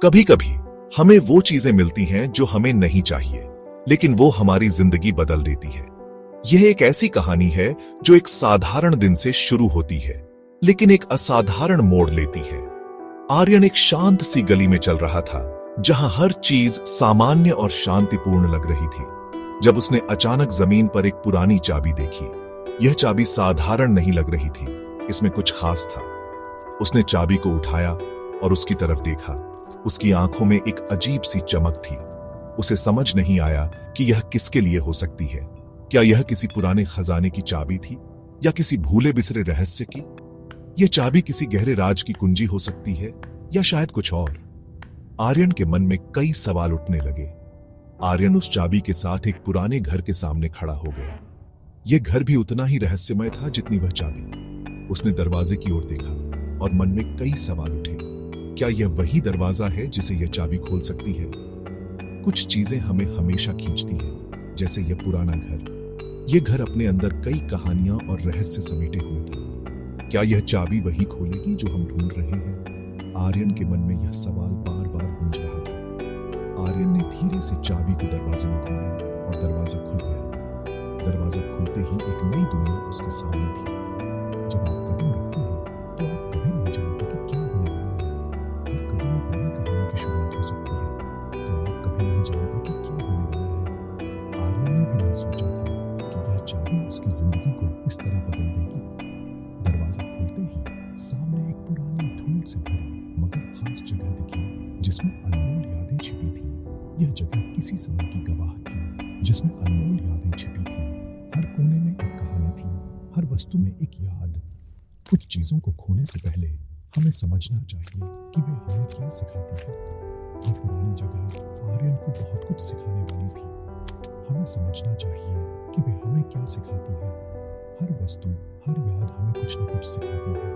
कभी कभी हमें वो चीजें मिलती हैं जो हमें नहीं चाहिए, लेकिन वो हमारी जिंदगी बदल देती है। यह एक ऐसी कहानी है जो एक साधारण दिन से शुरू होती है, लेकिन एक असाधारण मोड़ लेती है। आर्यन एक शांत सी गली में चल रहा था, जहां हर चीज सामान्य और शांतिपूर्ण लग रही थी, जब उसने अचानक जमीन पर एक पुरानी चाबी देखी। यह चाबी साधारण नहीं लग रही थी, इसमें कुछ खास था। उसने चाबी को उठाया और उसकी तरफ देखा। उसकी आंखों में एक अजीब सी चमक थी। उसे समझ नहीं आया कि यह किसके लिए हो सकती है। क्या यह किसी पुराने खजाने की चाबी थी, या किसी भूले बिसरे रहस्य की? यह चाबी किसी गहरे राज की कुंजी हो सकती है, या शायद कुछ और। आर्यन के मन में कई सवाल उठने लगे। आर्यन उस चाबी के साथ एक पुराने घर के सामने खड़ा हो गया। यह घर भी उतना ही रहस्यमय था जितनी वह चाबी। उसने दरवाजे की ओर देखा और मन में कई सवाल उठे। क्या यह वही दरवाजा है जिसे यह चाबी खोल सकती है? कुछ चीजें हमें हमेशा खींचती हैं, जैसे यह पुराना घर। यह घर अपने अंदर कई कहानियां और रहस्य समेटे हुए था। क्या यह चाबी वही खोलेगी जो हम ढूंढ रहे हैं? आर्यन के मन में यह सवाल बार बार गूंज रहा था। आर्यन ने धीरे से चाबी को दरवाजे में घुमाया और दरवाजा खुल गया। दरवाजा खुलते ही एक नई दुनिया उसके सामने थी। जब आप कदम रखते हैं तो आप कभी नहीं जानते कि क्या होने वाला है। हर कदम एक नई कहानी की शुरुआत हो सकती है, तो आप कभी नहीं जानते कि क्या होने वाला है। आर्यन ने भी नहीं सोचा था कि यह चाबी उसकी जिंदगी को इस तरह बदल देगी। दरवाजा खुलते ही सामने एक पुरानी धूल से भरी मगर खास जगह दिखी, जिसमें अनमोल यादें छिपी थी। यह जगह किसी समय की गवाह थी, जिसमें अनमोल यादें छिपी थी। हर कोने में एक कहानी थी, हर वस्तु में एक याद। कुछ चीजों को खोने से पहले हमें समझना चाहिए कि वे हमें क्या सिखाती हैं। ये पुरानी जगह आर्यन को बहुत कुछ सिखाने वाली थी। हमें समझना चाहिए कि वे हमें क्या सिखाती है। हर वस्तु, हर याद हमें कुछ न कुछ सिखाती है।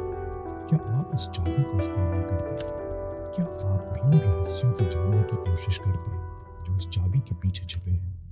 क्या आप उस चाबी को इस्तेमाल करते? क्या आप भी उन रहस्यों को जानने की कोशिश करते जो उस चाबी के पीछे छिपे हैं?